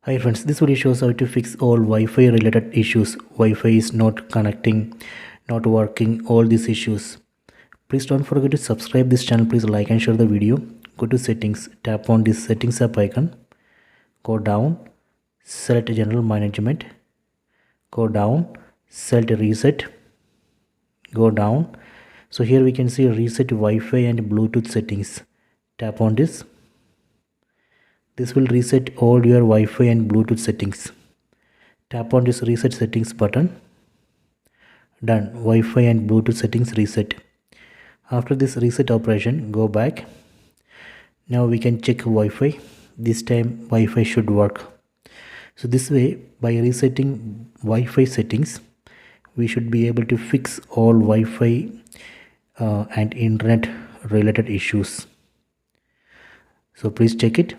Hi friends, this video shows how to fix all Wi-Fi related issues. Wi-Fi is not connecting, not working, all these issues. Please don't forget to subscribe this channel. Please like and share the video. Go to settings, tap on this settings app icon. Go down, select general management. Go down, select reset. Go down. So here we can see reset Wi-Fi and Bluetooth settings. Tap on this. This will reset all your Wi-Fi and Bluetooth settings. Tap on this reset settings button. Done. Wi-Fi and Bluetooth settings reset. After this reset operation, go back. Now we can check Wi-Fi. This time Wi-Fi should work. So this way, by resetting Wi-Fi settings, we should be able to fix all Wi-Fi and internet related issues. So please check it.